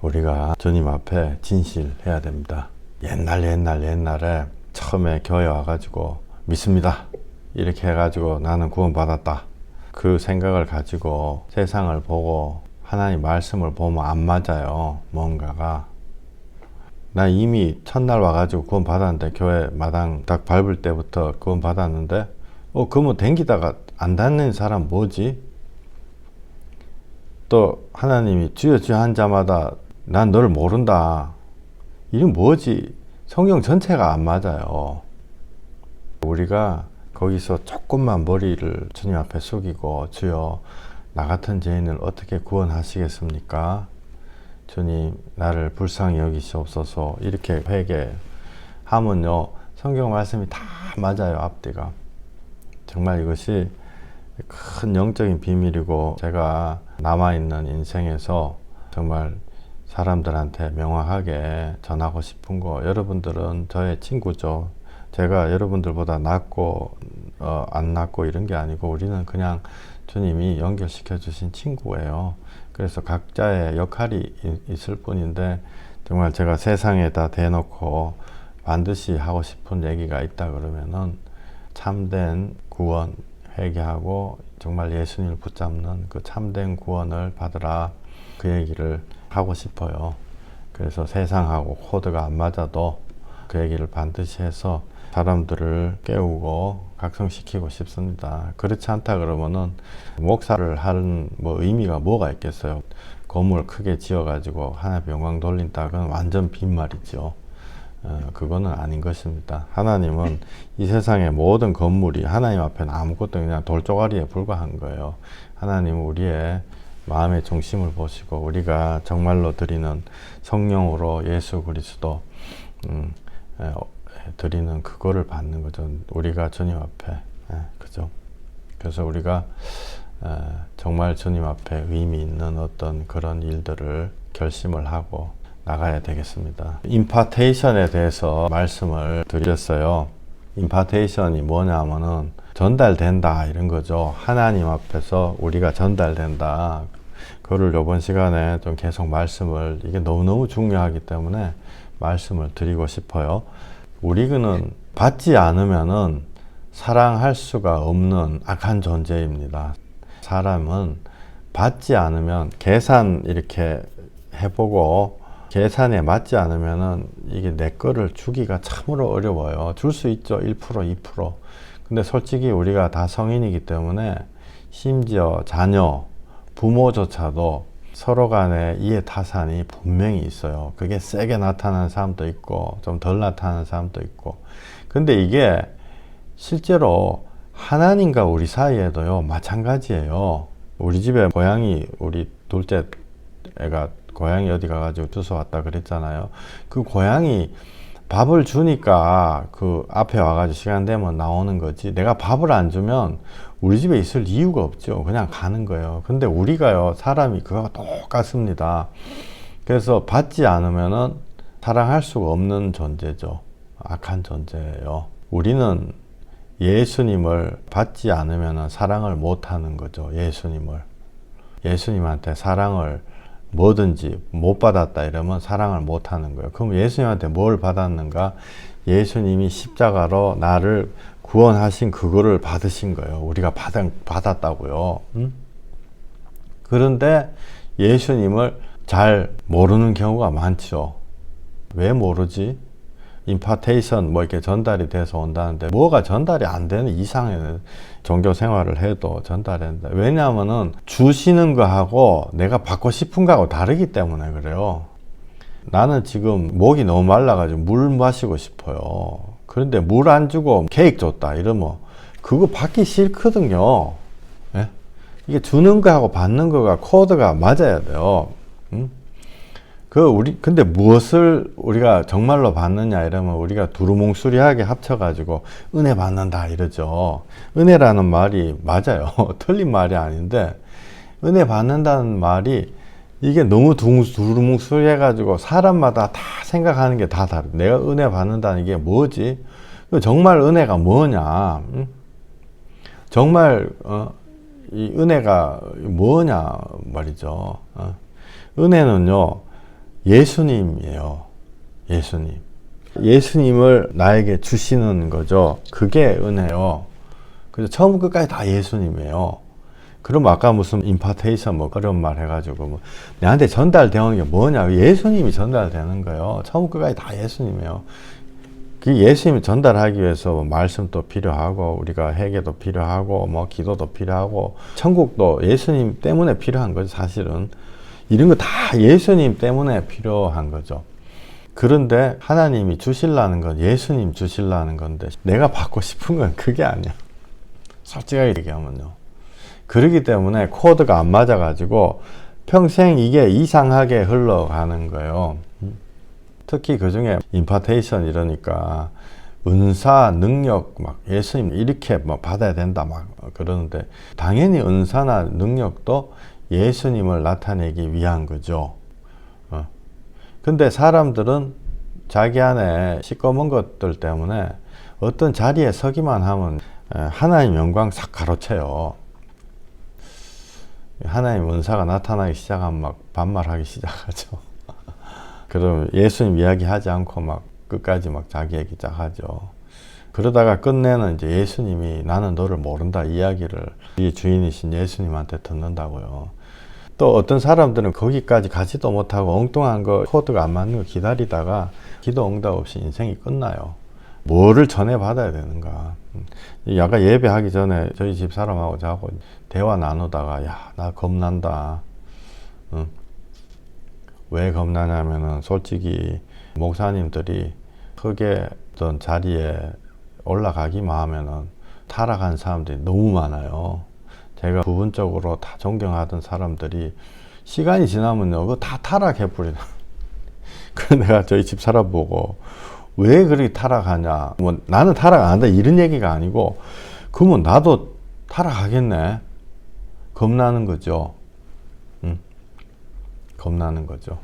우리가 주님 앞에 진실해야 됩니다. 옛날에 처음에 교회 와가지고 믿습니다 이렇게 해가지고 나는 구원받았다, 그 생각을 가지고 세상을 보고 하나님 말씀을 보면 안 맞아요. 뭔가가 나 이미 첫날 와가지고 구원받았는데, 교회 마당 딱 밟을 때부터 구원받았는데 그러면 댕기다가 안 닿는 사람 뭐지? 또 하나님이 주여 주여 한 자마다 난 너를 모른다, 이건 뭐지? 성경 전체가 안 맞아요. 우리가 거기서 조금만 머리를 주님 앞에 숙이고, 주여 나 같은 죄인을 어떻게 구원하시겠습니까? 주님 나를 불쌍히 여기시옵소서, 이렇게 회개하면요 성경 말씀이 다 맞아요. 앞뒤가. 정말 이것이 큰 영적인 비밀이고, 제가 남아있는 인생에서 정말 사람들한테 명확하게 전하고 싶은 거, 여러분들은 저의 친구죠. 제가 여러분들보다 낫고 안 낫고 이런 게 아니고, 우리는 그냥 주님이 연결시켜 주신 친구예요. 그래서 각자의 역할이 있을 뿐인데, 정말 제가 세상에다 대놓고 반드시 하고 싶은 얘기가 있다 그러면은 참된 구원, 회개하고 정말 예수님을 붙잡는 그 참된 구원을 받으라, 그 얘기를 하고 싶어요. 그래서 세상하고 코드가 안 맞아도 그 얘기를 반드시 해서 사람들을 깨우고 각성시키고 싶습니다. 그렇지 않다 그러면은 목사를 하는 의미가 뭐가 있겠어요? 건물 크게 지어가지고 하나님 영광 돌린다, 그건 완전 빈말이죠. 그거는 아닌 것입니다. 하나님은 이 세상의 모든 건물이 하나님 앞에는 아무것도 그냥 돌조가리에 불과한 거예요. 하나님은 우리의 마음의 중심을 보시고, 우리가 정말로 드리는 성령으로 예수 그리스도 드리는 그거를 받는 거죠. 우리가 주님 앞에, 그죠? 그래서 우리가 정말 주님 앞에 의미 있는 어떤 그런 일들을 결심을 하고 나가야 되겠습니다. 임파테이션에 대해서 말씀을 드렸어요. 임파테이션이 뭐냐면은 전달된다 이런 거죠. 하나님 앞에서 우리가 전달된다. 그거를 이번 시간에 좀 계속 말씀을, 이게 너무너무 중요하기 때문에 말씀을 드리고 싶어요. 우리는 받지 않으면은 사랑할 수가 없는 악한 존재입니다. 사람은 받지 않으면, 계산 이렇게 해보고 계산에 맞지 않으면은 이게 내 거를 주기가 참으로 어려워요. 줄 수 있죠. 1%, 2%. 근데 솔직히 우리가 다 성인이기 때문에, 심지어 자녀, 부모조차도 서로 간에 이해 타산이 분명히 있어요. 그게 세게 나타나는 사람도 있고 좀 덜 나타나는 사람도 있고. 근데 이게 실제로 하나님과 우리 사이에도요 마찬가지예요. 우리 집에 고양이, 우리 둘째 애가 고양이 어디 가가지고 주워왔다 그랬잖아요. 그 고양이 밥을 주니까 그 앞에 와가지고 시간 되면 나오는 거지, 내가 밥을 안 주면 우리 집에 있을 이유가 없죠. 그냥 가는 거예요. 근데 우리가요, 사람이 그거가 똑같습니다. 그래서 받지 않으면은 사랑할 수가 없는 존재죠. 악한 존재예요. 우리는 예수님을 받지 않으면은 사랑을 못 하는 거죠. 예수님한테 사랑을 뭐든지 못 받았다 이러면 사랑을 못 하는 거예요. 그럼 예수님한테 뭘 받았는가? 예수님이 십자가로 나를 구원하신 그거를 받으신 거예요. 우리가 받았다고요. 그런데 예수님을 잘 모르는 경우가 많죠. 왜 모르지? 임파테이션 이렇게 전달이 돼서 온다는데, 뭐가 전달이 안 되는 이상해. 종교 생활을 해도 전달이 안 된다. 왜냐하면은 주시는 거하고 내가 받고 싶은 거하고 다르기 때문에 그래요. 나는 지금 목이 너무 말라가지고 물 마시고 싶어요. 그런데 물 안 주고 케이크 줬다 이러면 그거 받기 싫거든요. 예? 이게 주는 거하고 받는 거가 코드가 맞아야 돼요. 근데 무엇을 우리가 정말로 받느냐 이러면, 우리가 두루뭉술하게 합쳐가지고 은혜 받는다 이러죠. 은혜라는 말이 맞아요. 틀린 말이 아닌데, 은혜 받는다는 말이 이게 너무 두루뭉술해가지고 사람마다 다 생각하는 게 다 다르. 내가 은혜 받는다는 게 뭐지? 정말 은혜가 뭐냐? 정말 이 은혜가 뭐냐 말이죠. 은혜는요, 예수님이에요. 예수님. 예수님을 나에게 주시는 거죠. 그게 은혜요. 그래서 처음부터 끝까지 다 예수님이에요. 그럼 아까 무슨 임파테이션 뭐 그런 말 해가지고 뭐 내한테 전달되는 게 뭐냐? 예수님이 전달되는 거예요. 처음부터 끝까지 다 예수님이에요. 그 예수님이 전달하기 위해서 뭐 말씀도 필요하고 우리가 회개도 필요하고 뭐 기도도 필요하고 천국도 예수님 때문에 필요한 거죠. 사실은 이런 거 다 예수님 때문에 필요한 거죠. 그런데 하나님이 주실라는 건 예수님 주실라는 건데 내가 받고 싶은 건 그게 아니야. 솔직하게 얘기하면요. 그렇기 때문에 코드가 안 맞아가지고 평생 이게 이상하게 흘러가는 거예요. 특히 그 중에 임파테이션 이러니까 은사, 능력, 막 예수님 이렇게 막 받아야 된다 막 그러는데 당연히 은사나 능력도 예수님을 나타내기 위한 거죠. 근데 사람들은 자기 안에 시꺼먼 것들 때문에 어떤 자리에 서기만 하면 하나님 영광 싹 가로채요. 하나님 은사가 나타나기 시작하면 막 반말하기 시작하죠. 그럼 예수님 이야기 하지 않고 막 끝까지 막 자기 얘기 쫙 하죠. 그러다가 끝내는 이제 예수님이 나는 너를 모른다 이야기를 이 주인이신 예수님한테 듣는다고요. 또 어떤 사람들은 거기까지 가지도 못하고 엉뚱한 거 코드가 안 맞는 거 기다리다가 기도 응답 없이 인생이 끝나요. 뭐를 전해받아야 되는가. 아까 예배하기 전에 저희 집 사람하고 자고 대화 나누다가 야, 나 겁난다. 응? 왜 겁나냐면은 솔직히 목사님들이 크게 어떤 자리에 올라가기만 하면은 타락한 사람들이 너무 많아요. 제가 부분적으로 다 존경하던 사람들이 시간이 지나면요, 그거 다 타락해버리나. 그래서 내가 저희 집 사람 보고 왜 그렇게 타락하냐. 뭐 나는 타락 안 한다 이런 얘기가 아니고 그러면 나도 타락하겠네. 겁나는 거죠. 겁나는 거죠.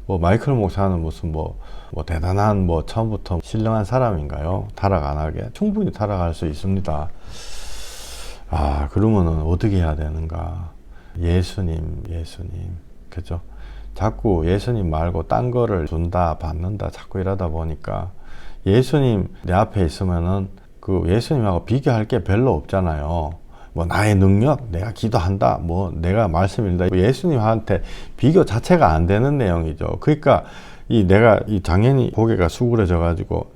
뭐 마이클 목사는 무슨 뭐 대단한 뭐 처음부터 신령한 사람인가요? 타락 안 하게? 충분히 타락할 수 있습니다. 아, 그러면은 어떻게 해야 되는가? 예수님. 그죠? 자꾸 예수님 말고 딴 거를 준다, 받는다, 자꾸 이러다 보니까 예수님 내 앞에 있으면은 그 예수님하고 비교할 게 별로 없잖아요. 뭐 나의 능력, 내가 기도한다, 뭐 내가 말씀 읽는다, 예수님한테 비교 자체가 안 되는 내용이죠. 그러니까 내가 당연히 고개가 수그러져 가지고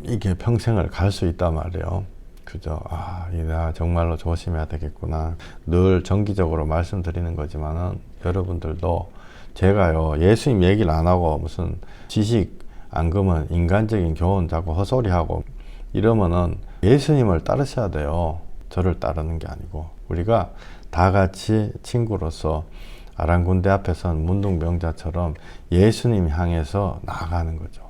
이게 평생을 갈 수 있단 말이에요. 그죠? 아, 내가 정말로 조심해야 되겠구나. 늘 정기적으로 말씀드리는 거지만은 여러분들도 제가요 예수님 얘기를 안 하고 무슨 지식 안 그러면 인간적인 교훈 자꾸 헛소리하고 이러면은 예수님을 따르셔야 돼요. 저를 따르는 게 아니고 우리가 다 같이 친구로서 아랑군대 앞에선 문둥병자처럼 예수님 향해서 나아가는 거죠.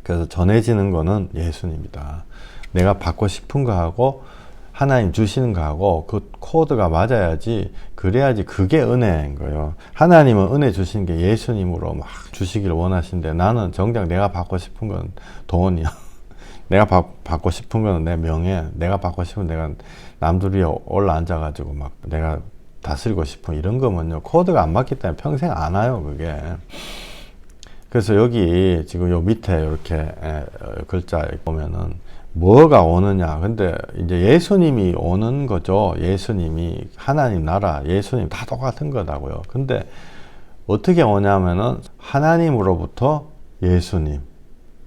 그래서 전해지는 거는 예수님이다. 내가 받고 싶은 거 하고 하나님 주시는 거 하고 그 코드가 맞아야지. 그래야지 그게 은혜인 거예요. 하나님은 은혜 주시는 게 예수님으로 막 주시기를 원하시는데 나는 정작 내가 받고 싶은 건 돈이야. 내가 받고 싶은 건 내 명예, 내가 받고 싶은 내가 남들 위에 올라앉아가지고 막 내가 다스리고 싶은 이런 거면요 코드가 안 맞기 때문에 평생 안 와요 그게. 그래서 여기 지금 요 밑에 이렇게 글자 보면은 뭐가 오느냐. 근데 이제 예수님이 오는 거죠. 예수님이 하나님 나라, 예수님 다 똑같은 거다고요. 근데 어떻게 오냐면은 하나님으로부터 예수님,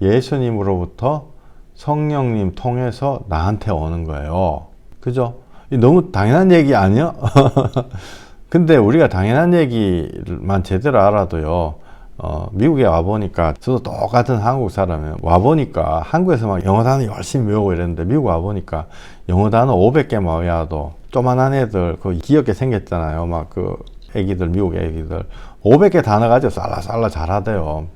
예수님으로부터 성령님 통해서 나한테 오는 거예요. 그죠? 너무 당연한 얘기 아니야? 근데 우리가 당연한 얘기만 제대로 알아도요, 미국에 와보니까, 저도 똑같은 한국 사람이에요. 와보니까, 한국에서 막 영어 단어 열심히 외우고 이랬는데, 미국 와보니까, 영어 단어 500개만 외워도, 조만한 애들, 그 귀엽게 생겼잖아요. 막 애기들, 미국 애기들. 500개 단어 가지고 쌀라쌀라 잘하대요.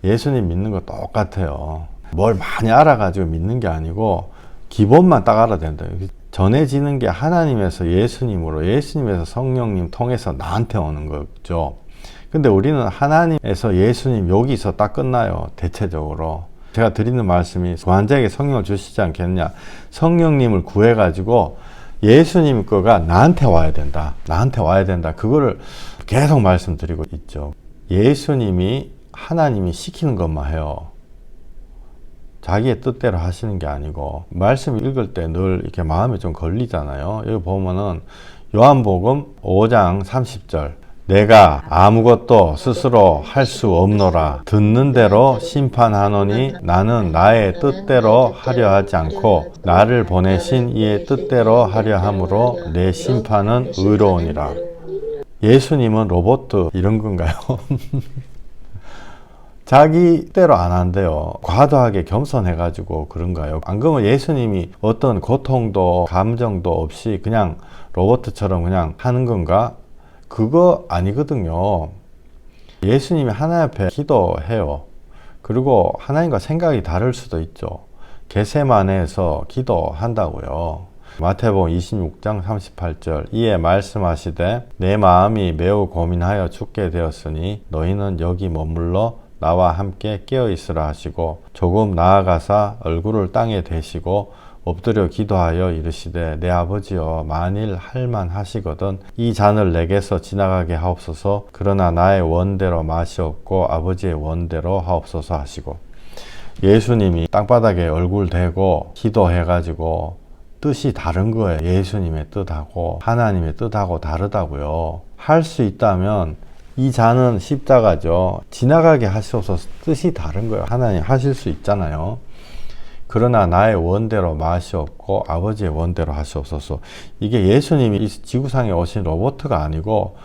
예수님 믿는 거 똑같아요. 뭘 많이 알아가지고 믿는 게 아니고, 기본만 딱 알아야 된다. 전해지는 게 하나님에서 예수님으로, 예수님에서 성령님 통해서 나한테 오는 거죠. 근데 우리는 하나님에서 예수님 여기서 딱 끝나요. 대체적으로. 제가 드리는 말씀이 환자에게 성령을 주시지 않겠냐. 성령님을 구해가지고 예수님 거가 나한테 와야 된다. 나한테 와야 된다. 그거를 계속 말씀드리고 있죠. 예수님이 하나님이 시키는 것만 해요. 자기의 뜻대로 하시는 게 아니고, 말씀 읽을 때 늘 이렇게 마음에 좀 걸리잖아요. 여기 보면은 요한복음 5장 30절, 내가 아무것도 스스로 할 수 없노라. 듣는 대로 심판하노니 나는 나의 뜻대로 하려 하지 않고 나를 보내신 이의 뜻대로 하려 함으로 내 심판은 의로우니라. 예수님은 로봇 이런 건가요? 자기 때로 안 한대요. 과도하게 겸손해가지고 그런가요? 안 그러면 예수님이 어떤 고통도 감정도 없이 그냥 로봇처럼 그냥 하는 건가? 그거 아니거든요. 예수님이 하나님 앞에 기도해요. 그리고 하나님과 생각이 다를 수도 있죠. 겟세마네에서 기도한다고요. 마태복음 26장 38절, 이에 말씀하시되 내 마음이 매우 고민하여 죽게 되었으니 너희는 여기 머물러 나와 함께 깨어 있으라 하시고, 조금 나아가사 얼굴을 땅에 대시고 엎드려 기도하여 이르시되 내 아버지여, 만일 할만하시거든 이 잔을 내게서 지나가게 하옵소서. 그러나 나의 원대로 마시옵고 아버지의 원대로 하옵소서 하시고, 예수님이 땅바닥에 얼굴 대고 기도해가지고 뜻이 다른 거예요. 예수님의 뜻하고 하나님의 뜻하고 다르다고요. 할 수 있다면 이 잔은 십자가죠. 지나가게 하시옵소서. 뜻이 다른 거예요. 하나님 하실 수 있잖아요. 그러나 나의 원대로 마시옵고 아버지의 원대로 하시옵소서. 이게 예수님이 이 지구상에 오신 로봇가 아니고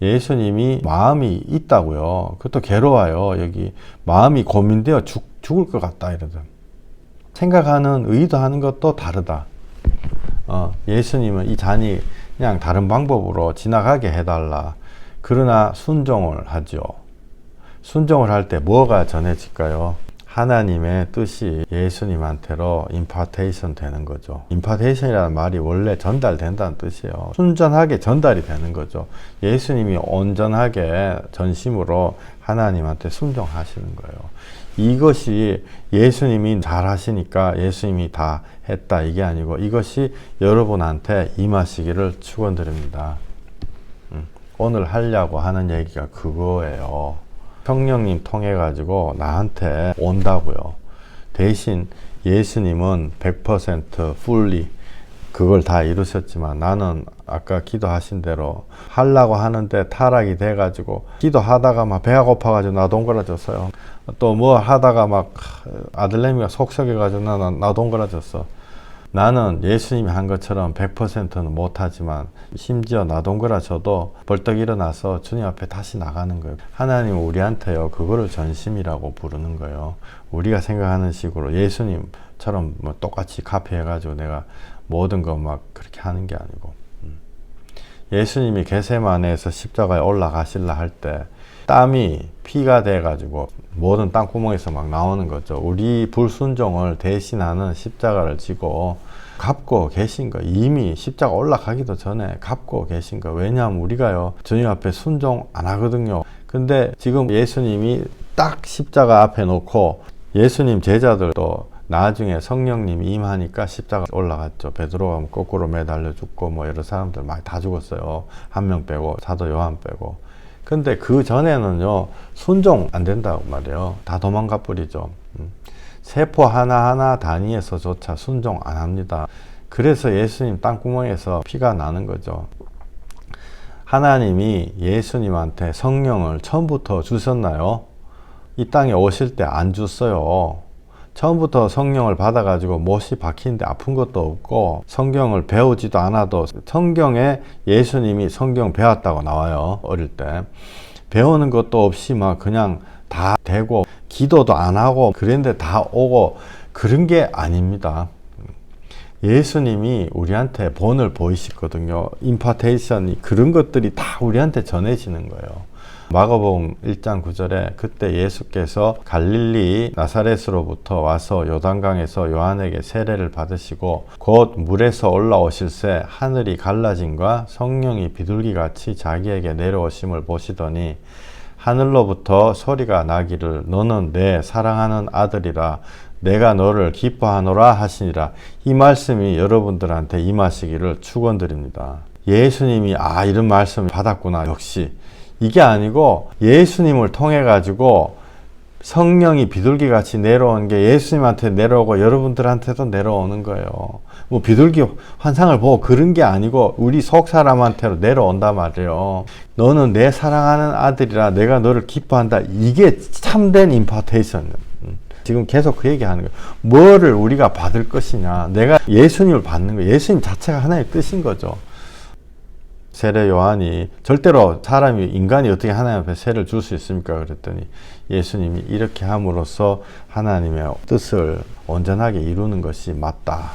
예수님이 마음이 있다고요. 그것도 괴로워요. 여기 마음이 고민되어 죽을 것 같다 이러든. 생각하는 의도하는 것도 다르다. 예수님은 이 잔이 그냥 다른 방법으로 지나가게 해달라. 그러나 순종을 하죠. 순종을 할 때 뭐가 전해질까요? 하나님의 뜻이 예수님한테로 임파테이션 되는 거죠. 임파테이션이라는 말이 원래 전달된다는 뜻이에요. 순전하게 전달이 되는 거죠. 예수님이 온전하게 전심으로 하나님한테 순종하시는 거예요. 이것이 예수님이 잘 하시니까 예수님이 다 했다 이게 아니고, 이것이 여러분한테 임하시기를 축원드립니다. 오늘 하려고 하는 얘기가 그거예요. 성령님 통해 가지고 나한테 온다고요. 대신 예수님은 100% fully 그걸 다 이루셨지만, 나는 아까 기도하신 대로 하려고 하는데 타락이 돼 가지고 기도하다가 막 배가 고파 가지고 나 동그라졌어요. 또 뭐 하다가 막 아들내미가 속 썩여 가지고 나 동그라졌어. 나는 예수님이 한 것처럼 100%는 못하지만 심지어 나 동그라져도 벌떡 일어나서 주님 앞에 다시 나가는 거예요. 하나님은 우리한테요, 그거를 전심이라고 부르는 거예요. 우리가 생각하는 식으로 예수님처럼 뭐 똑같이 카피해가지고 내가 모든 거 막 그렇게 하는 게 아니고, 예수님이 겟세마네에서 십자가에 올라가실라 할 때 땀이 피가 돼가지고 모든 땅구멍에서 막 나오는 거죠. 우리 불순종을 대신하는 십자가를 지고 갚고 계신 거, 이미 십자가 올라가기도 전에 갚고 계신 거. 왜냐하면 우리가요, 주님 앞에 순종 안 하거든요. 근데 지금 예수님이 딱 십자가 앞에 놓고 예수님 제자들도 나중에 성령님이 임하니까 십자가 올라갔죠. 베드로가 거꾸로 매달려 죽고 뭐 여러 사람들 많이 다 죽었어요. 한 명 빼고, 사도 요한 빼고. 근데 그 전에는요, 순종 안 된다고 말이에요. 다 도망가 버리죠. 세포 하나하나 단위에서조차 순종 안 합니다. 그래서 예수님 땅구멍에서 피가 나는 거죠. 하나님이 예수님한테 성령을 처음부터 주셨나요? 이 땅에 오실 때 안 줬어요. 처음부터 성령을 받아가지고 못이 박히는데 아픈 것도 없고, 성경을 배우지도 않아도 성경에 예수님이 성경 배웠다고 나와요. 어릴 때 배우는 것도 없이 막 그냥 다 되고, 기도도 안 하고 그랬는데 다 오고, 그런 게 아닙니다. 예수님이 우리한테 본을 보이시거든요. 임파테이션이, 그런 것들이 다 우리한테 전해지는 거예요. 마가복음 1장 9절에 그때 예수께서 갈릴리 나사렛으로부터 와서 요단강에서 요한에게 세례를 받으시고 곧 물에서 올라오실새 하늘이 갈라짐과 성령이 비둘기같이 자기에게 내려오심을 보시더니 하늘로부터 소리가 나기를 너는 내 사랑하는 아들이라 내가 너를 기뻐하노라 하시니라. 이 말씀이 여러분들한테 임하시기를 축원드립니다. 예수님이 이런 말씀을 받았구나. 역시 이게 아니고 예수님을 통해 가지고 성령이 비둘기같이 내려온 게 예수님한테 내려오고 여러분들한테도 내려오는 거예요. 뭐 비둘기 환상을 보고 그런 게 아니고 우리 속 사람한테로 내려온단 말이에요. 너는 내 사랑하는 아들이라 내가 너를 기뻐한다. 이게 참된 임파테이션. 지금 계속 그 얘기하는 거예요. 뭐를 우리가 받을 것이냐. 내가 예수님을 받는 거예요. 예수님 자체가 하나님의 뜻인 거죠. 세례 요한이 절대로 사람이 인간이 어떻게 하나님 앞에 세례를 줄 수 있습니까? 그랬더니 예수님이 이렇게 함으로써 하나님의 뜻을 온전하게 이루는 것이 맞다.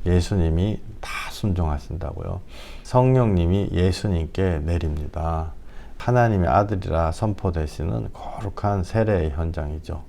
예수님이 다 순종하신다고요. 성령님이 예수님께 내립니다. 하나님의 아들이라 선포되시는 거룩한 세례의 현장이죠.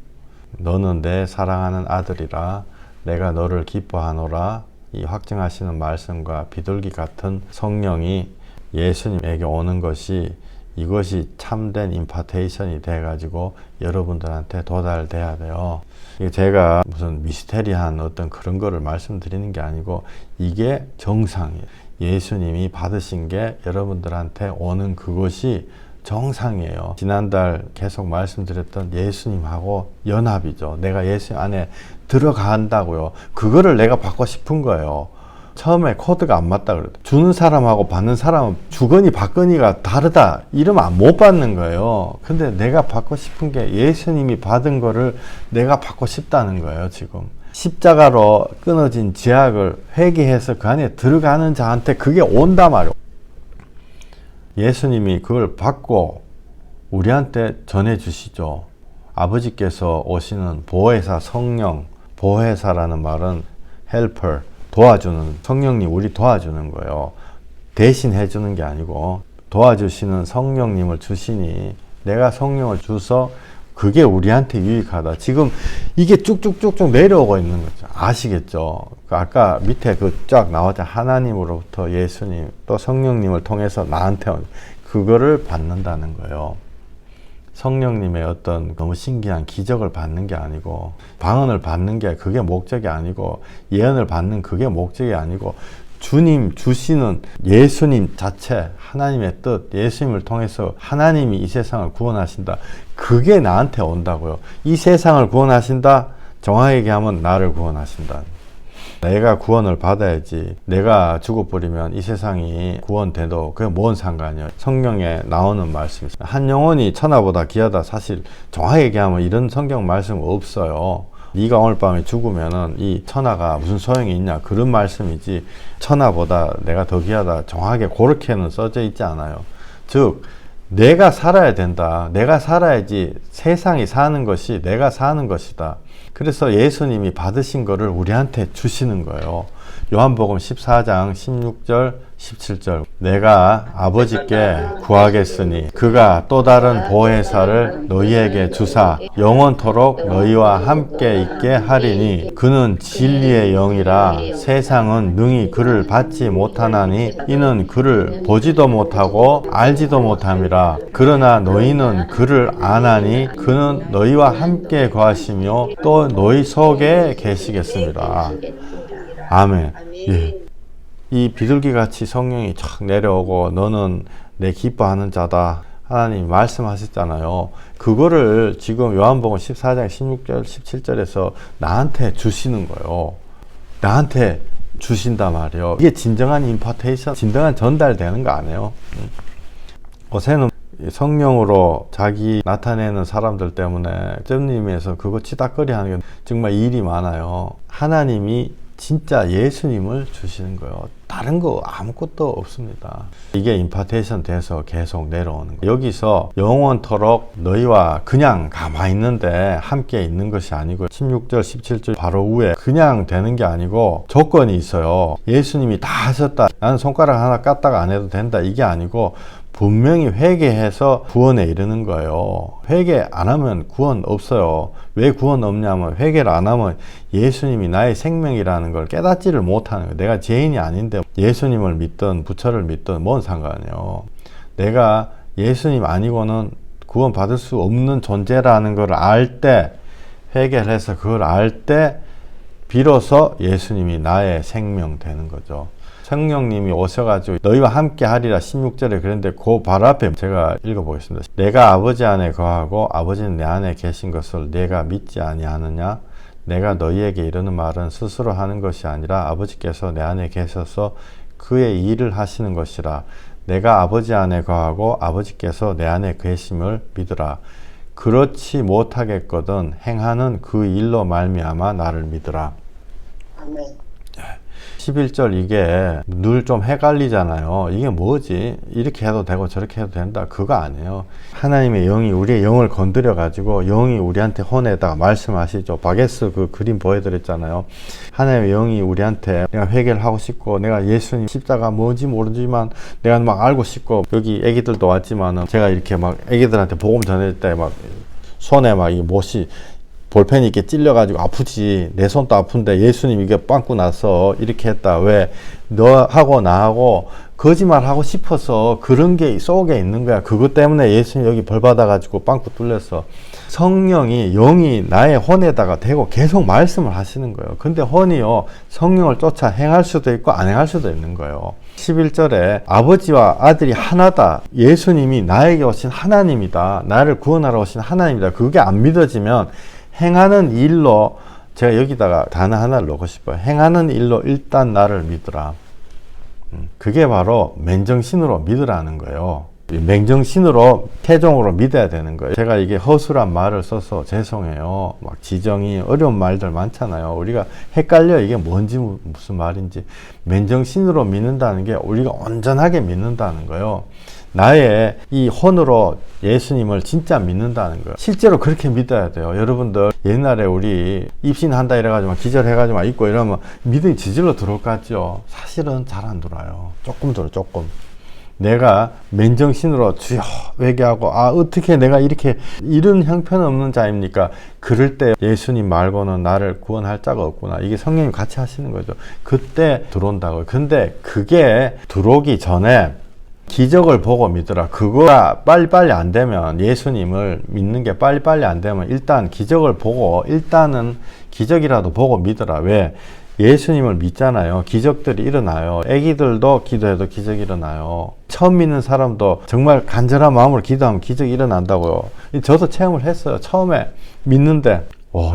너는 내 사랑하는 아들이라 내가 너를 기뻐하노라. 이 확증하시는 말씀과 비둘기 같은 성령이 예수님에게 오는 것이 이것이 참된 임파테이션이 돼가지고 여러분들한테 도달돼야 돼요. 제가 무슨 미스테리한 어떤 그런 거를 말씀드리는 게 아니고 이게 정상이에요. 예수님이 받으신 게 여러분들한테 오는 그것이 정상이에요. 지난달 계속 말씀드렸던 예수님하고 연합이죠. 내가 예수님 안에 들어간다고요. 그거를 내가 받고 싶은 거예요. 처음에 코드가 안 맞다 그랬다. 주는 사람하고 받는 사람은 주거니 받거니가 다르다. 이러면 못 받는 거예요. 근데 내가 받고 싶은 게 예수님이 받은 거를 내가 받고 싶다는 거예요, 지금. 십자가로 끊어진 죄악을 회개해서 그 안에 들어가는 자한테 그게 온단 말이에요. 예수님이 그걸 받고 우리한테 전해주시죠. 아버지께서 오시는 보혜사 성령, 보혜사라는 말은 helper, 도와주는, 성령님 우리 도와주는 거예요. 대신 해주는 게 아니고 도와주시는 성령님을 주시니 내가 성령을 주서 그게 우리한테 유익하다. 지금 이게 쭉쭉쭉쭉 내려오고 있는 거죠. 아시겠죠? 아까 밑에 그 쫙 나왔죠. 하나님으로부터 예수님 또 성령님을 통해서 나한테 그거를 받는다는 거예요. 성령님의 어떤 너무 신기한 기적을 받는 게 아니고 방언을 받는 게 그게 목적이 아니고 예언을 받는 그게 목적이 아니고 주님 주시는 예수님 자체 하나님의 뜻 예수님을 통해서 하나님이 이 세상을 구원하신다. 그게 나한테 온다고요. 이 세상을 구원하신다. 정확하게 얘기하면 나를 구원하신다. 내가 구원을 받아야지. 내가 죽어버리면 이 세상이 구원돼도 그게 뭔 상관이야. 성경에 나오는 말씀이 있어요. 한 영혼이 천하보다 귀하다. 사실 정확하게 얘기하면 이런 성경 말씀 없어요. 네가 오늘 밤에 죽으면은 이 천하가 무슨 소용이 있냐 그런 말씀이지 천하보다 내가 더 귀하다 정확하게 그렇게는 써져 있지 않아요. 즉 내가 살아야 된다. 내가 살아야지 세상이 사는 것이 내가 사는 것이다. 그래서 예수님이 받으신 거를 우리한테 주시는 거예요. 요한복음 14장 16절 17절 내가 아버지께 구하겠으니 그가 또 다른 보혜사를 너희에게 주사 영원토록 너희와 함께 있게 하리니 그는 진리의 영이라 세상은 능히 그를 받지 못하나니 이는 그를 보지도 못하고 알지도 못함이라 그러나 너희는 그를 아나니 그는 너희와 함께 거하시며 또 너희 속에 계시겠습니다. 아멘. 예. 이 비둘기같이 성령이 쫙 내려오고 너는 내 기뻐하는 자다. 하나님 말씀하셨잖아요. 그거를 지금 요한복음 14장 16절 17절에서 나한테 주시는 거예요. 나한테 주신단 말이에요. 이게 진정한 임파테이션, 진정한 전달되는 거 아니에요. 요새는 성령으로 자기 나타내는 사람들 때문에 점님에서 그거 치닥거리 하는 게 정말 일이 많아요. 하나님이 진짜 예수님을 주시는 거예요. 다른 거 아무것도 없습니다. 이게 임파테이션 돼서 계속 내려오는 거예요. 여기서 영원토록 너희와 그냥 가만히 있는데 함께 있는 것이 아니고 16절 17절 바로 위에 그냥 되는 게 아니고 조건이 있어요. 예수님이 다 하셨다. 나는 손가락 하나 까딱 안 해도 된다. 이게 아니고 분명히 회개해서 구원에 이르는 거예요. 회개 안 하면 구원 없어요. 왜 구원 없냐면 회개를 안 하면 예수님이 나의 생명이라는 걸 깨닫지를 못하는 거예요. 내가 죄인이 아닌데 예수님을 믿든 부처를 믿든 뭔 상관이에요. 내가 예수님 아니고는 구원 받을 수 없는 존재라는 걸 알 때 회개를 해서 그걸 알 때 비로소 예수님이 나의 생명 되는 거죠. 성령님이 오셔가지고 너희와 함께 하리라 16절에 그런데 그 바로 앞에 제가 읽어보겠습니다. 내가 아버지 안에 거하고 아버지는 내 안에 계신 것을 내가 믿지 아니하느냐? 내가 너희에게 이르는 말은 스스로 하는 것이 아니라 아버지께서 내 안에 계셔서 그의 일을 하시는 것이라. 내가 아버지 안에 거하고 아버지께서 내 안에 계심을 믿으라. 그렇지 못하겠거든 행하는 그 일로 말미암아 나를 믿으라. 아멘. 11절 이게 늘 좀 헷갈리잖아요. 이게 뭐지? 이렇게 해도 되고 저렇게 해도 된다. 그거 아니에요. 하나님의 영이 우리의 영을 건드려 가지고 영이 우리한테 혼에다가 말씀하시죠. 바게스 그 그림 보여드렸잖아요. 하나님의 영이 우리한테 내가 회개를 하고 싶고 내가 예수님 십자가 뭔지 모르지만 내가 막 알고 싶고 여기 애기들도 왔지만은 제가 이렇게 막 애기들한테 복음 전할 때 막 손에 막 이 못이 볼펜이 이렇게 찔려가지고 아프지. 내 손도 아픈데 예수님 이게 빵꾸 나서 이렇게 했다. 왜? 너하고 나하고 거짓말 하고 싶어서 그런 게 속에 있는 거야. 그것 때문에 예수님 여기 벌 받아가지고 빵꾸 뚫렸어. 성령이 영이 나의 혼에다가 대고 계속 말씀을 하시는 거예요. 근데 혼이요 성령을 쫓아 행할 수도 있고 안 행할 수도 있는 거예요. 11절에 아버지와 아들이 하나다. 예수님이 나에게 오신 하나님이다. 나를 구원하러 오신 하나님이다. 그게 안 믿어지면 행하는 일로 제가 여기다가 단어 하나를 넣고 싶어요. 행하는 일로 일단 나를 믿으라. 그게 바로 맨정신으로 믿으라는 거예요. 맨정신으로 태종으로 믿어야 되는 거예요. 제가 이게 허술한 말을 써서 죄송해요. 막 지정이 어려운 말들 많잖아요. 우리가 헷갈려 이게 뭔지 무슨 말인지. 맨정신으로 믿는다는 게 우리가 온전하게 믿는다는 거예요. 나의 이 혼으로 예수님을 진짜 믿는다는 거예요. 실제로 그렇게 믿어야 돼요. 여러분들 옛날에 우리 입신한다 이래가지고 기절해가지고 막 있고 이러면 믿음이 지질러 들어올 것 같죠. 사실은 잘 안 들어와요. 조금 들어 조금. 내가 맨정신으로 주여 회개하고 어떻게 내가 이렇게 이런 형편없는 자입니까? 그럴 때 예수님 말고는 나를 구원할 자가 없구나. 이게 성령님 같이 하시는 거죠. 그때 들어온다고요. 근데 그게 들어오기 전에 기적을 보고 믿으라. 그거가 빨리빨리 안 되면 예수님을 믿는 게 빨리빨리 안 되면 일단 기적을 보고 일단은 기적이라도 보고 믿으라. 왜? 예수님을 믿잖아요. 기적들이 일어나요. 애기들도 기도해도 기적이 일어나요. 처음 믿는 사람도 정말 간절한 마음으로 기도하면 기적이 일어난다고요. 저도 체험을 했어요. 처음에 믿는데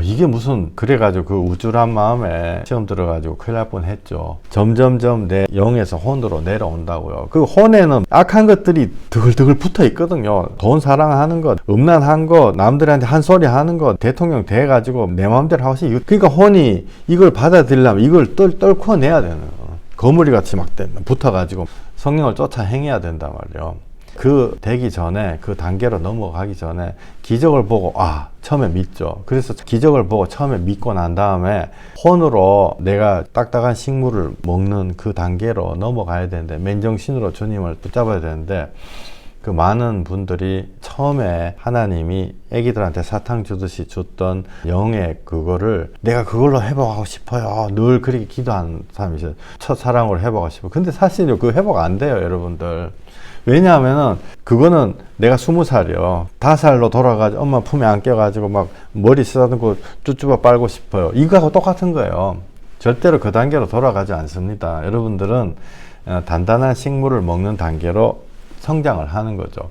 이게 무슨 그래가지고 그 우쭐한 마음에 시험 들어가지고 큰일 날 뻔했죠. 점점점 내 영에서 혼으로 내려온다고요. 그 혼에는 악한 것들이 드글드글 붙어 있거든요. 돈 사랑하는 것, 음란한 것, 남들한테 한 소리 하는 것, 대통령 돼가지고 내 마음대로 하고 싶어. 그러니까 혼이 이걸 받아들이려면 이걸 떨고 내야 되는 거예요. 거머리같이 막 붙어가지고 성령을 쫓아 행해야 된단 말이에요. 그 되기 전에 그 단계로 넘어가기 전에 기적을 보고 처음에 믿죠. 그래서 기적을 보고 처음에 믿고 난 다음에 혼으로 내가 딱딱한 식물을 먹는 그 단계로 넘어가야 되는데 맨정신으로 주님을 붙잡아야 되는데 그 많은 분들이 처음에 하나님이 애기들한테 사탕 주듯이 줬던 영의 그거를 내가 그걸로 회복하고 싶어요. 늘 그렇게 기도하는 사람이 있어요. 첫사랑으로 회복하고 싶어요. 근데 사실은 그 회복 안 돼요, 여러분들. 왜냐하면은 그거는 내가 20살이요. 5살로 돌아가지고 엄마 품에 안겨가지고 막 머리 쓰다듬고 쭈쭈바 빨고 싶어요. 이거하고 똑같은 거예요. 절대로 그 단계로 돌아가지 않습니다. 여러분들은 단단한 식물을 먹는 단계로 성장을 하는 거죠.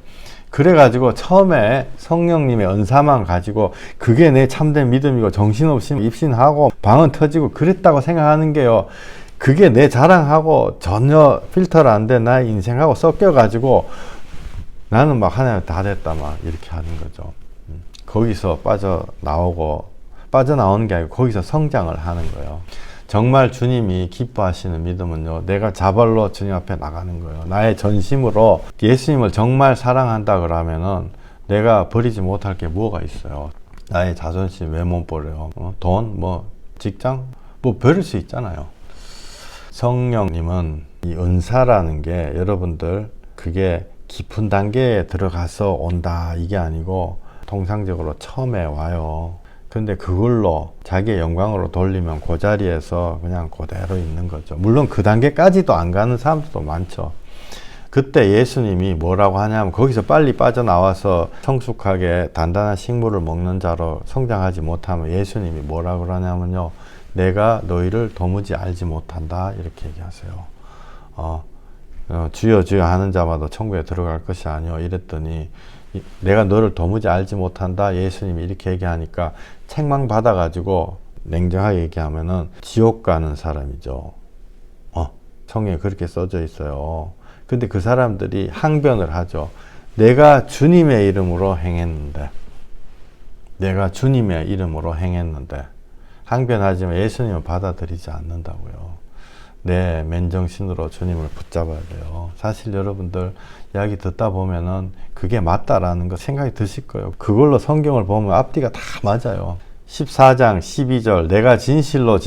그래가지고 처음에 성령님의 은사만 가지고 그게 내 참된 믿음이고 정신없이 입신하고 방언 터지고 그랬다고 생각하는 게요. 그게 내 자랑하고 전혀 필터를 안 된 나의 인생하고 섞여가지고 나는 막 하나님 다 됐다 막 이렇게 하는 거죠. 거기서 빠져나오는 게 아니고 거기서 성장을 하는 거예요. 정말 주님이 기뻐하시는 믿음은요, 내가 자발로 주님 앞에 나가는 거예요. 나의 전심으로 예수님을 정말 사랑한다 그러면은 내가 버리지 못할 게 뭐가 있어요. 나의 자존심 왜 못 버려요? 돈, 직장, 버릴 수 있잖아요. 성령님은 이 은사라는 게 여러분들 그게 깊은 단계에 들어가서 온다 이게 아니고 통상적으로 처음에 와요. 근데 그걸로 자기의 영광으로 돌리면 그 자리에서 그냥 그대로 있는 거죠. 물론 그 단계까지도 안 가는 사람들도 많죠. 그때 예수님이 뭐라고 하냐면 거기서 빨리 빠져나와서 성숙하게 단단한 식물을 먹는 자로 성장하지 못하면 예수님이 뭐라고 그러냐면요, 내가 너희를 도무지 알지 못한다 이렇게 얘기하세요. 주여 주여 하는 자마다 천국에 들어갈 것이 아니오 이랬더니 내가 너를 도무지 알지 못한다 예수님이 이렇게 얘기하니까 책망 받아가지고 냉정하게 얘기하면은 지옥 가는 사람이죠. 성경에 그렇게 써져 있어요. 근데 그 사람들이 항변을 하죠. 내가 주님의 이름으로 행했는데 항변하지만 예수님은 받아들이지 않는다고요. 내 맨정신으로 주님을 붙잡아야 돼요. 사실 여러분들 이야기 듣다 보면은 그게 맞다라는 거 생각이 드실 거예요. 그걸로 성경을 보면 앞뒤가 다 맞아요. 14장 12절 내가 진실로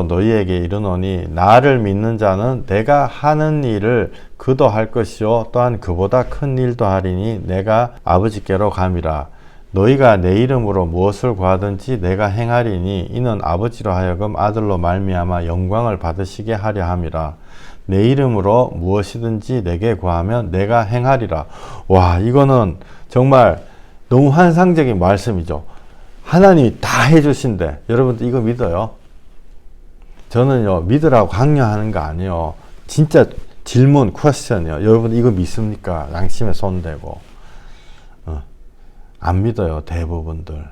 너희에게 이르노니 나를 믿는 자는 내가 하는 일을 그도 할 것이요 또한 그보다 큰 일도 하리니 내가 아버지께로 감이라. 너희가 내 이름으로 무엇을 구하든지 내가 행하리니 이는 아버지로 하여금 아들로 말미암아 영광을 받으시게 하려 함이라. 내 이름으로 무엇이든지 내게 구하면 내가 행하리라. 와, 이거는 정말 너무 환상적인 말씀이죠. 하나님이 다 해주신대. 여러분들 이거 믿어요? 저는요, 믿으라고 강요하는 거 아니에요. 진짜 질문, 퀘스천이요. 여러분 이거 믿습니까? 양심에 손대고. 안 믿어요, 대부분들.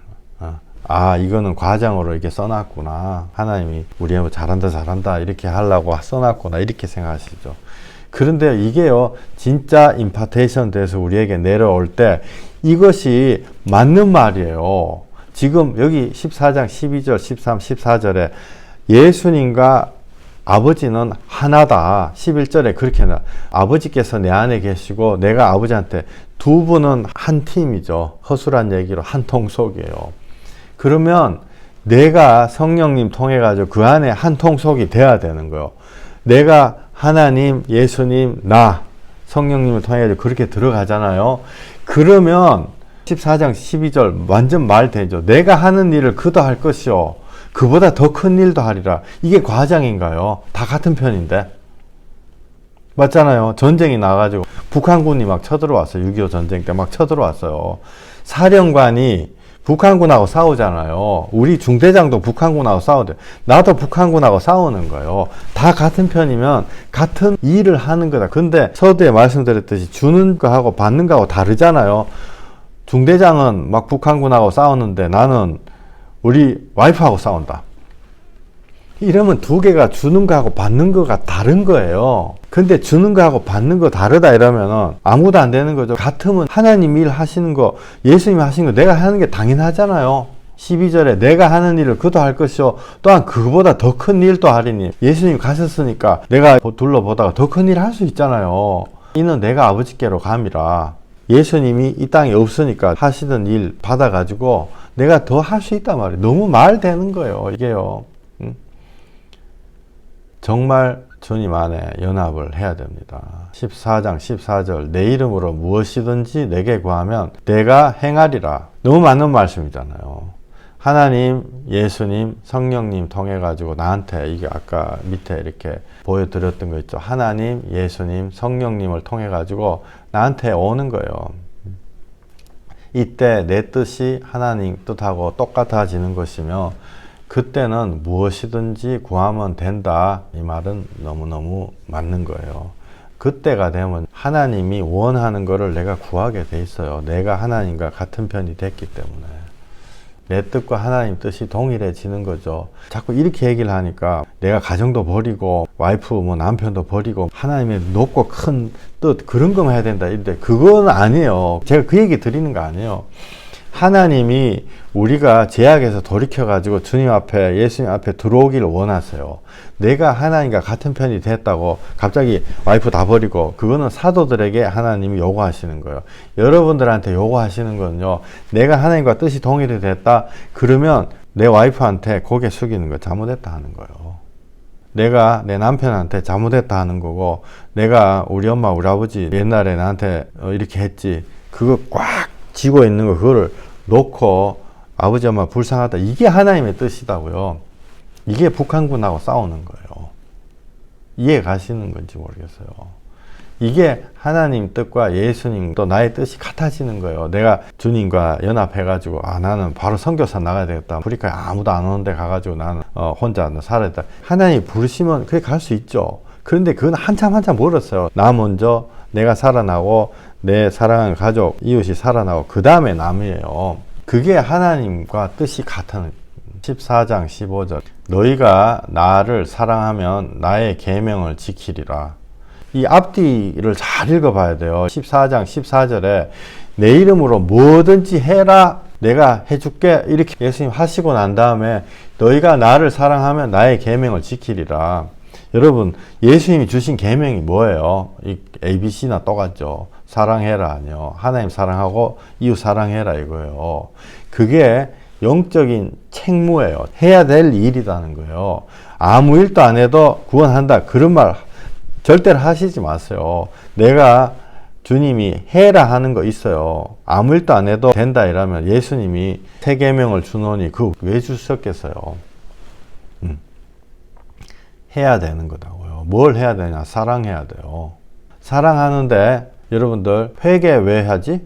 이거는 과장으로 이렇게 써놨구나. 하나님이 우리 뭐 잘한다 이렇게 하려고 써놨구나 이렇게 생각하시죠. 그런데 이게요, 진짜 임파테이션 돼서 우리에게 내려올 때 이것이 맞는 말이에요. 지금 여기 14장 12절 13, 14절에 예수님과 아버지는 하나다. 11절에 그렇게 나 아버지께서 내 안에 계시고 내가 아버지한테 두 분은 한 팀이죠. 허술한 얘기로 한 통속이에요. 그러면 내가 성령님 통해 가지고 그 안에 한 통속이 돼야 되는 거예요. 내가 하나님, 예수님, 나 성령님을 통해 가지고 그렇게 들어가잖아요. 그러면 14장 12절 완전 말 되죠. 내가 하는 일을 그도 할 것이요 그보다 더 큰 일도 하리라. 이게 과장인가요? 다 같은 편인데. 맞잖아요. 전쟁이 나가지고 북한군이 막 쳐들어왔어요. 6.25 전쟁 때 막 쳐들어왔어요. 사령관이 북한군하고 싸우잖아요. 우리 중대장도 북한군하고 싸우대. 나도 북한군하고 싸우는 거예요. 다 같은 편이면 같은 일을 하는 거다. 근데 서두에 말씀드렸듯이 주는 거하고 받는 거하고 다르잖아요. 중대장은 막 북한군하고 싸우는데 나는 우리 와이프하고 싸운다. 이러면 두 개가 주는 거하고 받는 거가 다른 거예요. 근데 주는 거하고 받는 거 다르다 이러면은 아무도 안 되는 거죠. 같으면 하나님 일 하시는 거, 예수님 하시는 거 내가 하는 게 당연하잖아요. 12절에 내가 하는 일을 그도 할 것이요 또한 그보다 더 큰 일도 하리니. 예수님 가셨으니까 내가 둘러보다가 더 큰 일 할 수 있잖아요. 이는 내가 아버지께로 감이라. 예수님이 이 땅에 없으니까 하시던 일 받아가지고 내가 더 할 수 있단 말이에요. 너무 말 되는 거예요, 이게요. 정말 주님 안에 연합을 해야 됩니다. 14장 14절 내 이름으로 무엇이든지 내게 구하면 내가 행하리라. 너무 맞는 말씀이잖아요. 하나님, 예수님, 성령님 통해 가지고 나한테 이게 아까 밑에 이렇게 보여드렸던 거 있죠. 하나님, 예수님, 성령님을 통해 가지고 나한테 오는 거예요. 이때 내 뜻이 하나님 뜻하고 똑같아지는 것이며 그때는 무엇이든지 구하면 된다. 이 말은 너무너무 맞는 거예요. 그때가 되면 하나님이 원하는 거를 내가 구하게 돼 있어요. 내가 하나님과 같은 편이 됐기 때문에. 내 뜻과 하나님 뜻이 동일해지는 거죠. 자꾸 이렇게 얘기를 하니까 내가 가정도 버리고 와이프 뭐 남편도 버리고 하나님의 높고 큰 뜻 그런 거만 해야 된다 이런데 그건 아니에요. 제가 그 얘기 드리는 거 아니에요. 하나님이 우리가 죄악에서 돌이켜가지고 주님 앞에, 예수님 앞에 들어오기를 원하세요. 내가 하나님과 같은 편이 됐다고 갑자기 와이프 다 버리고, 그거는 사도들에게 하나님이 요구하시는 거예요. 여러분들한테 요구하시는 거는요, 내가 하나님과 뜻이 동일이 됐다, 그러면 내 와이프한테 고개 숙이는 거 잘못했다 하는 거예요. 내가 내 남편한테 잘못했다 하는 거고, 내가 우리 엄마, 우리 아버지 옛날에 나한테 이렇게 했지, 그거 꽉 쥐고 있는 거, 그거를 놓고 아버지 엄마 불쌍하다, 이게 하나님의 뜻이다고요. 이게 북한군하고 싸우는 거예요. 이해 가시는 건지 모르겠어요. 이게 하나님 뜻과 예수님 또 나의 뜻이 같아지는 거예요. 내가 주님과 연합해가지고 나는 바로 선교사 나가야 되겠다. 아프리카에 아무도 안 오는데 가가지고 나는 혼자 살아야 돼. 하나님 부르시면 그렇게 갈 수 있죠. 그런데 그건 한참 멀었어요. 나 먼저 내가 살아나고 내 사랑하는 가족, 이웃이 살아나고 그 다음에 남이에요. 그게 하나님과 뜻이 같은 14장 15절 너희가 나를 사랑하면 나의 계명을 지키리라. 이 앞뒤를 잘 읽어봐야 돼요. 14장 14절에 내 이름으로 뭐든지 해라 내가 해줄게 이렇게 예수님 하시고 난 다음에 너희가 나를 사랑하면 나의 계명을 지키리라. 여러분 예수님이 주신 계명이 뭐예요? 이 ABC나 똑같죠. 사랑해라 아니요. 하나님 사랑하고 이웃 사랑해라 이거예요. 그게 영적인 책무예요. 해야 될 일이라는 거예요. 아무 일도 안 해도 구원한다 그런 말 절대로 하시지 마세요. 내가 주님이 해라 하는 거 있어요. 아무 일도 안 해도 된다 이러면 예수님이 새 계명을 주노니 그거 왜 주셨겠어요? 해야 되는 거다고요. 뭘 해야 되냐? 사랑해야 돼요. 사랑하는데 여러분들 회개 왜 하지?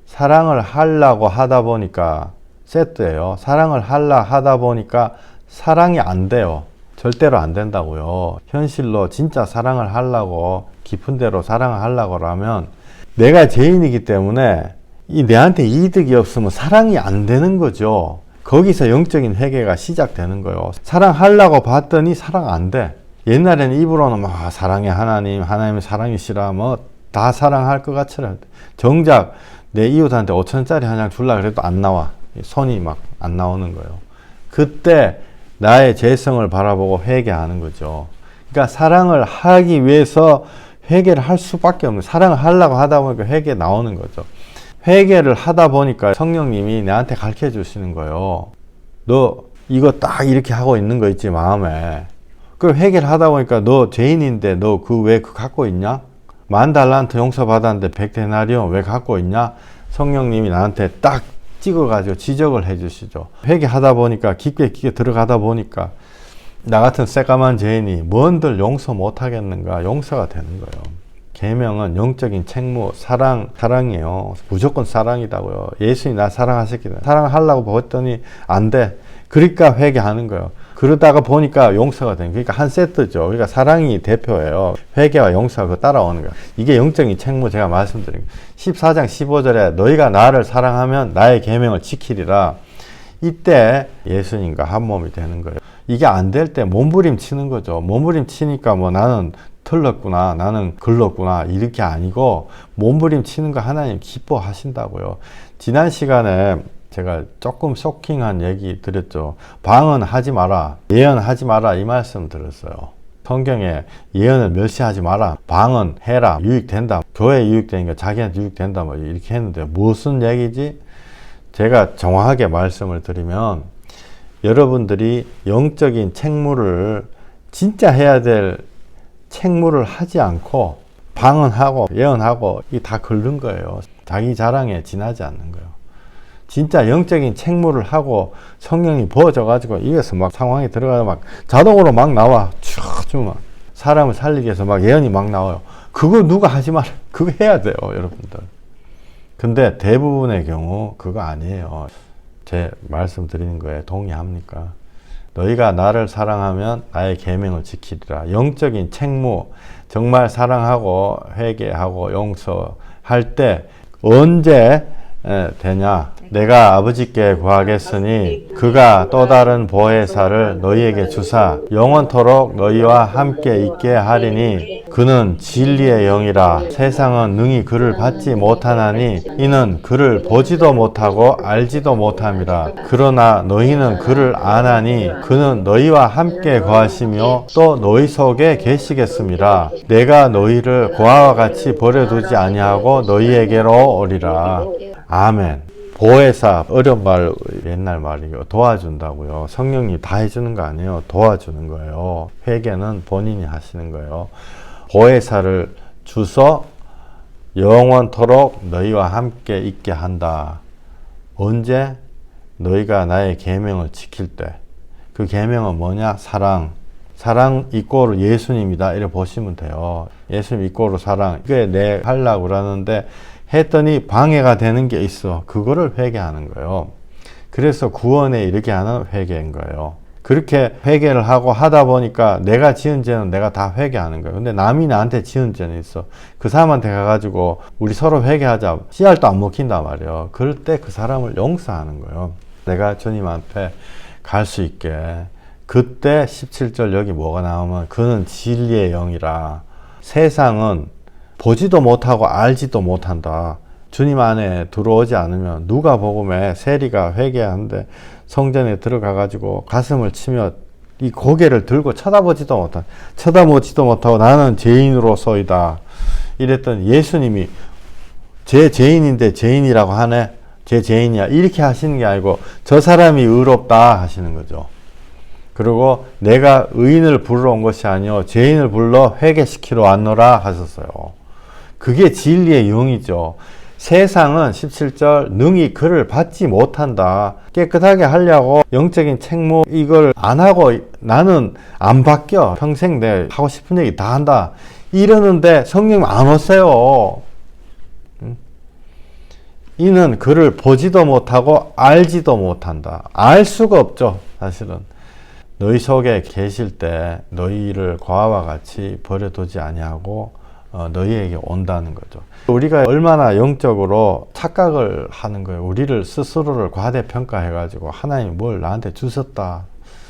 사랑을 하려고 하다 보니까 세트예요. 사랑을 하려 하다 보니까 사랑이 안 돼요. 절대로 안 된다고요. 현실로 진짜 사랑을 하려고 깊은 대로 사랑을 하려고 하면 내가 죄인이기 때문에 내한테 이득이 없으면 사랑이 안 되는 거죠. 거기서 영적인 회개가 시작되는 거예요. 사랑하려고 봤더니 사랑 안 돼. 옛날에는 입으로는 막 사랑해 하나님, 하나님의 사랑이시라 뭐 다 사랑할 것 같처럼 정작 내 이웃한테 5천원짜리 한 장 줄라 그래도 안 나와. 손이 막 안 나오는 거예요. 그때 나의 죄성을 바라보고 회개하는 거죠. 그러니까 사랑을 하기 위해서 회개를 할 수밖에 없는, 사랑을 하려고 하다 보니까 회개 나오는 거죠. 회개를 하다 보니까 성령님이 나한테 가르쳐 주시는 거예요. 너 이거 딱 이렇게 하고 있는 거 있지 마음에. 그 회개를 하다 보니까 너 죄인인데 너 왜 갖고 있냐? 10,000달란트 용서받았는데 100데나리온 왜 갖고 있냐? 성령님이 나한테 딱 찍어가지고 지적을 해주시죠. 회개하다 보니까 깊게 들어가다 보니까 나 같은 새까만 죄인이 뭔들 용서 못하겠는가? 용서가 되는 거예요. 계명은 영적인 책무, 사랑이에요. 무조건 사랑이다고요. 예수님이 나 사랑하셨기 때문에 사랑하려고 봤더니 안 돼. 그러니까 회개하는 거예요. 그러다가 보니까 용서가 되는 거예요. 그러니까 한 세트죠. 그러니까 사랑이 대표예요. 회개와 용서가 따라오는 거예요. 이게 영적인 책무 제가 말씀드린 거예요. 14장 15절에 너희가 나를 사랑하면 나의 계명을 지키리라. 이때 예수님과 한 몸이 되는 거예요. 이게 안 될 때 몸부림치는 거죠. 몸부림치니까 뭐 나는 틀렸구나, 나는 글렀구나 이렇게 아니고 몸부림치는 거 하나님 기뻐하신다고요. 지난 시간에 제가 조금 쇼킹한 얘기 드렸죠. 방언 하지 마라, 예언하지 마라 이 말씀 들었어요. 성경에 예언을 멸시하지 마라, 방언 해라, 유익된다, 교회 유익되니까 자기한테 유익된다 뭐 이렇게 했는데 무슨 얘기지? 제가 정확하게 말씀을 드리면 여러분들이 영적인 책무를 진짜 해야 될 책무를 하지 않고 방언하고 예언하고 이게 다 긁는 거예요. 자기 자랑에 지나지 않는 거예요. 진짜 영적인 책무를 하고 성령이 부어져가지고 입에서 막 상황에 들어가서 막 자동으로 막 나와. 쭉 막 사람을 살리기 위해서 막 예언이 막 나와요. 그거 누가 하지 마라. 그거 해야 돼요, 여러분들. 근데 대부분의 경우 그거 아니에요. 제 말씀드리는 거에 동의합니까? 너희가 나를 사랑하면 나의 계명을 지키리라. 영적인 책무, 정말 사랑하고 회개하고 용서할 때 언제 되냐? 내가 아버지께 구하겠으니 그가 또 다른 보혜사를 너희에게 주사 영원토록 너희와 함께 있게 하리니 그는 진리의 영이라. 세상은 능히 그를 받지 못하나니 이는 그를 보지도 못하고 알지도 못함이라. 그러나 너희는 그를 아나니 그는 너희와 함께 거하시며 또 너희 속에 계시겠습니다. 내가 너희를 고아와 같이 버려두지 아니하고 너희에게로 오리라. 아멘. 보혜사, 어려운 말, 옛날 말이요. 도와준다고요. 성령이 다 해주는 거 아니에요. 도와주는 거예요. 회개는 본인이 하시는 거예요. 보혜사를 주서 영원토록 너희와 함께 있게 한다. 언제? 너희가 나의 계명을 지킬 때. 그 계명은 뭐냐? 사랑. 사랑 이꼬르 예수님이다. 이렇게 보시면 돼요. 예수님 이꼬르 사랑. 이게 내 하려고 그러는데 했더니 방해가 되는 게 있어. 그거를 회개하는 거예요. 그래서 구원에 이르게 하는 회개인 거예요. 그렇게 회개를 하고 하다 보니까 내가 지은 죄는 내가 다 회개하는 거예요. 근데 남이 나한테 지은 죄는 있어. 그 사람한테 가가지고 우리 서로 회개하자. 씨알도 안 먹힌단 말이에요. 그럴 때 그 사람을 용서하는 거예요. 내가 주님 앞에 갈 수 있게. 그때 17절 여기 뭐가 나오면 그는 진리의 영이라. 세상은 보지도 못하고 알지도 못한다. 주님 안에 들어오지 않으면 누가 복음에 세리가 회개하는데 성전에 들어가가지고 가슴을 치며 이 고개를 들고 쳐다보지도 못하고 나는 죄인으로서이다. 이랬더니 예수님이 제 죄인인데 죄인이라고 하네. 제 죄인이야. 이렇게 하시는 게 아니고 저 사람이 의롭다 하시는 거죠. 그리고 내가 의인을 부르러 온 것이 아니요 죄인을 불러 회개시키러 왔노라 하셨어요. 그게 진리의 영이죠. 세상은 17절 능히 그를 받지 못한다. 깨끗하게 하려고 영적인 책무 이걸 안 하고 나는 안 바뀌어. 평생 내 하고 싶은 얘기 다 한다. 이러는데 성령 안 오세요. 이는 그를 보지도 못하고 알지도 못한다. 알 수가 없죠. 사실은. 너희 속에 계실 때 너희를 고아와 같이 버려두지 아니하고 너희에게 온다는 거죠. 우리가 얼마나 영적으로 착각을 하는 거예요. 우리를 스스로를 과대평가해가지고 하나님이 뭘 나한테 주셨다.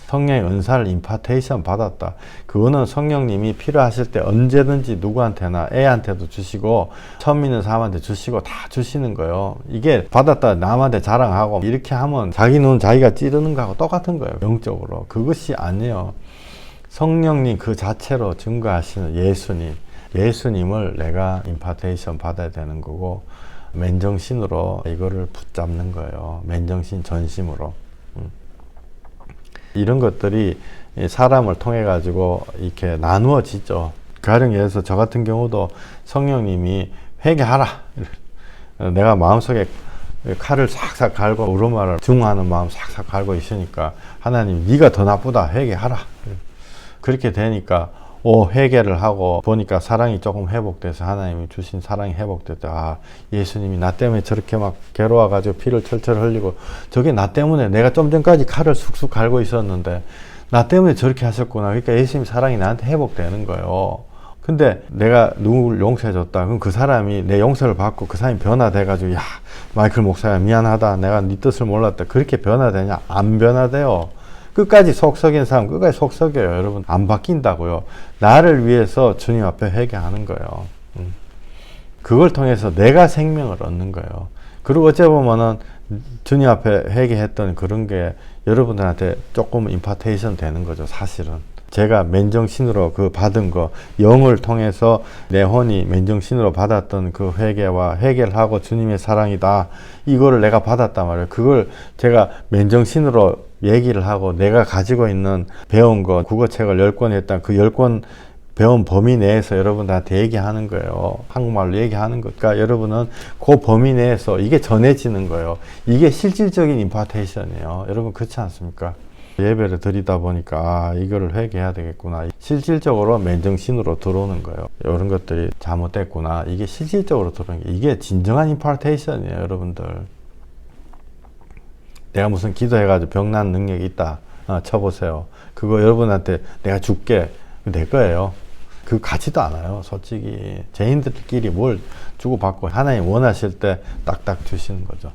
성령의 은사를 임파테이션 받았다. 그거는 성령님이 필요하실 때 언제든지 누구한테나 애한테도 주시고 처음 믿는 사람한테 주시고 다 주시는 거예요. 이게 받았다 남한테 자랑하고 이렇게 하면 자기 눈 자기가 찌르는 거하고 똑같은 거예요. 영적으로. 그것이 아니에요. 성령님 그 자체로 증거하시는 예수님을 내가 임파테이션 받아야 되는 거고 맨정신으로 이거를 붙잡는 거예요. 맨정신 전심으로. 이런 것들이 사람을 통해 가지고 이렇게 나누어지죠. 가령 예를 들어서 저 같은 경우도 성령님이 회개하라. 내가 마음속에 칼을 싹싹 갈고 우르마를 증오하는 마음 싹싹 갈고 있으니까 하나님 네가 더 나쁘다 회개하라. 그렇게 되니까 회개를 하고 보니까 사랑이 조금 회복돼서 하나님이 주신 사랑이 회복됐다. 아, 예수님이 나 때문에 저렇게 막 괴로워가지고 피를 철철 흘리고 저게 나 때문에 내가 좀 전까지 칼을 쑥쑥 갈고 있었는데 나 때문에 저렇게 하셨구나. 그러니까 예수님 사랑이 나한테 회복되는 거예요. 근데 내가 누구를 용서해줬다. 그럼 그 사람이 내 용서를 받고 그 사람이 변화돼가지고 야 마이클 목사야 미안하다. 내가 네 뜻을 몰랐다. 그렇게 변화되냐? 안 변화돼요. 끝까지 속 썩인 사람 끝까지 속 썩여요. 여러분 안 바뀐다고요. 나를 위해서 주님 앞에 회개하는 거예요. 그걸 통해서 내가 생명을 얻는 거예요. 그리고 어째 보면은 주님 앞에 회개했던 그런 게 여러분들한테 조금 임파테이션 되는 거죠. 사실은 제가 맨정신으로 그 받은 거 영을 통해서 내 혼이 맨정신으로 받았던 그 회개와 회개를 하고 주님의 사랑이다. 이거를 내가 받았단 말이에요. 그걸 제가 맨정신으로 얘기를 하고 내가 가지고 있는 배운 거 국어책을 10권 했다. 그 10권 배운 범위 내에서 여러분들한테 얘기하는 거예요. 한국말로 얘기하는 것. 그러니까 여러분은 그 범위 내에서 이게 전해지는 거예요. 이게 실질적인 임파테이션이에요. 여러분 그렇지 않습니까? 예배를 드리다 보니까 이거를 회개해야 되겠구나. 실질적으로 맨정신으로 들어오는 거예요. 이런 것들이 잘못됐구나. 이게 실질적으로 들어오는 게 이게 진정한 임파테이션이에요. 여러분들. 내가 무슨 기도해가지고 병난 능력이 있다 쳐보세요. 그거 여러분한테 내가 줄게 내 거예요. 그거 같지도 않아요. 솔직히 죄인들끼리 뭘 주고받고 하나님 원하실 때 딱딱 주시는 거죠.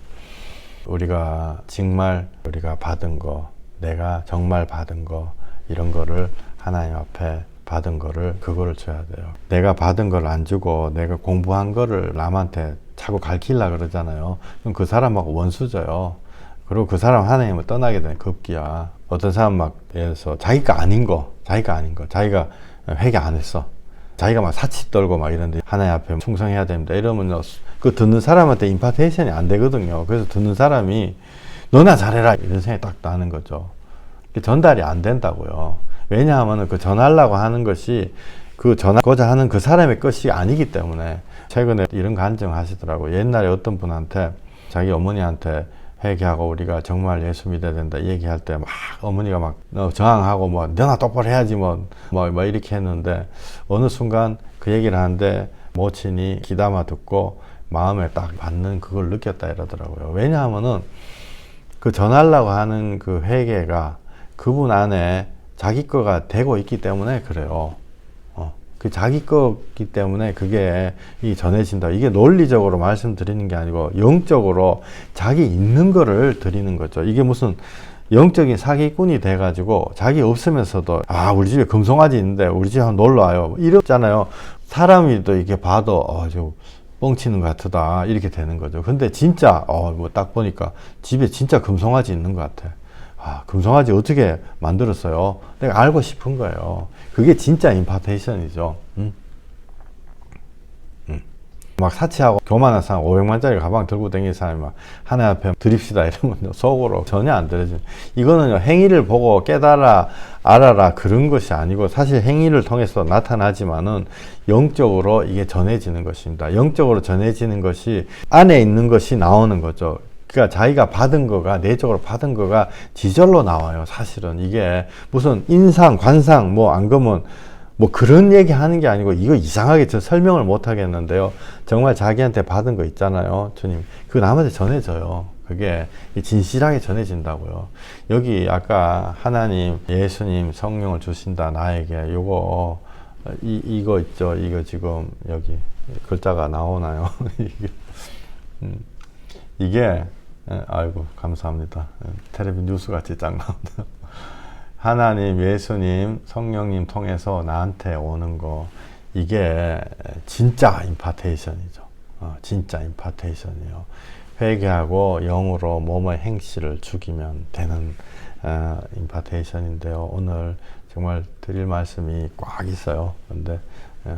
우리가 정말 우리가 받은 거 내가 정말 받은 거 이런 거를 하나님 앞에 받은 거를 그거를 줘야 돼요. 내가 받은 걸 안 주고 내가 공부한 거를 남한테 자꾸 가르치려고 그러잖아요. 그럼 그 사람하고 원수져요. 그리고 그 사람 하나님을 떠나게 되는 급기야. 어떤 사람 막 예를 들어서 자기가 아닌 거 자기가 회개 안 했어. 자기가 막 사치 떨고 막 이런데 하나님 앞에 충성해야 됩니다. 이러면 그 듣는 사람한테 임파테이션이 안 되거든요. 그래서 듣는 사람이 너나 잘해라 이런 생각이 딱 나는 거죠. 전달이 안 된다고요. 왜냐하면 그 전하려고 하는 것이 그 전하고자 하는 그 사람의 것이 아니기 때문에. 최근에 이런 간증 하시더라고요. 옛날에 어떤 분한테 자기 어머니한테 회개하고 우리가 정말 예수 믿어야 된다 얘기할 때 막 어머니가 막 저항하고 뭐 너나 똑바로 해야지 뭐 이렇게 했는데 어느 순간 그 얘기를 하는데 모친이 귀담아 듣고 마음에 딱 받는 그걸 느꼈다 이러더라고요. 왜냐하면은 그 전하려고 하는 그 회개가 그분 안에 자기 거가 되고 있기 때문에 그래요. 그 자기 거기 때문에 그게 이 전해진다. 이게 논리적으로 말씀드리는 게 아니고 영적으로 자기 있는 거를 드리는 거죠. 이게 무슨 영적인 사기꾼이 돼가지고 자기 없으면서도 우리 집에 금송아지 있는데 우리 집에 한번 놀러 와요. 이러잖아요. 사람이 또 이렇게 봐도 저 뻥치는 것 같다 이렇게 되는 거죠. 근데 진짜 뭐 딱 보니까 집에 진짜 금송아지 있는 것 같아. 금송아지 어떻게 만들었어요? 내가 알고 싶은 거예요. 그게 진짜 임파테이션이죠. 막 사치하고 교만한 사람 500만짜리 가방 들고 다니는 사람이 막 하나님 앞에 드립시다 이러면 속으로 전혀 안 들어지는, 이거는요 행위를 보고 깨달아 알아라 그런 것이 아니고 사실 행위를 통해서 나타나지만은 영적으로 이게 전해지는 것입니다. 영적으로 전해지는 것이 안에 있는 것이 나오는 거죠. 그러니까 자기가 받은 거가, 내적으로 받은 거가 지절로 나와요. 사실은 이게 무슨 인상, 관상 뭐 안 그러면 뭐 그런 얘기 하는 게 아니고, 이거 이상하게 저 설명을 못 하겠는데요. 정말 자기한테 받은 거 있잖아요. 주님. 그거 남한테 전해져요. 그게 진실하게 전해진다고요. 여기 아까 하나님, 예수님, 성령을 주신다 나에게, 요거 이거 있죠. 이거 지금 여기 글자가 나오나요? 이게 아이고 감사합니다. 텔레비 뉴스 같이 딱 나온다. 하나님, 예수님, 성령님 통해서 나한테 오는 거, 이게 진짜 임파테이션이죠. 진짜 임파테이션이에요. 회개하고 영으로 몸의 행실을 죽이면 되는 임파테이션인데요. 오늘 정말 드릴 말씀이 꽉 있어요. 근데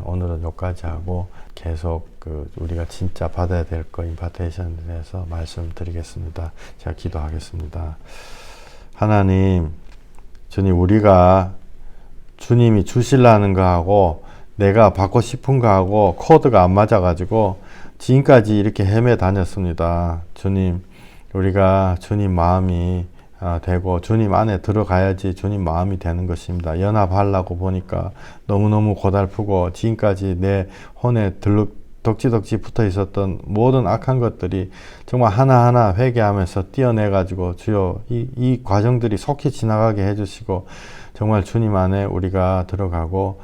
오늘은 여기까지 하고 계속 우리가 진짜 받아야 될 거 임파테이션에 대해서 말씀드리겠습니다. 제가 기도하겠습니다. 하나님, 주님, 우리가 주님이 주실라는 거하고 내가 받고 싶은 거하고 코드가 안 맞아가지고 지금까지 이렇게 헤매 다녔습니다. 주님, 우리가 주님 마음이 되고 주님 안에 들어가야지 주님 마음이 되는 것입니다. 연합하려고 보니까 너무너무 고달프고 지금까지 내 혼에 덕지덕지 붙어 있었던 모든 악한 것들이 정말 하나하나 회개하면서 띄어내가지고 주여 이 과정들이 속히 지나가게 해주시고 정말 주님 안에 우리가 들어가고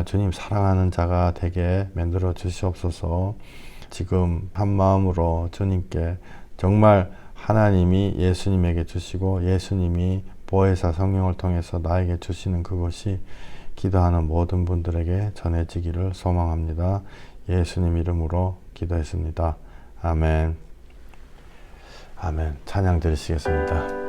주님 사랑하는 자가 되게 만들어 주시옵소서. 지금 한 마음으로 주님께 정말 하나님이 예수님에게 주시고 예수님이 보혜사 성령을 통해서 나에게 주시는 그것이 기도하는 모든 분들에게 전해지기를 소망합니다. 예수님 이름으로 기도했습니다. 아멘. 아멘. 찬양 드리시겠습니다.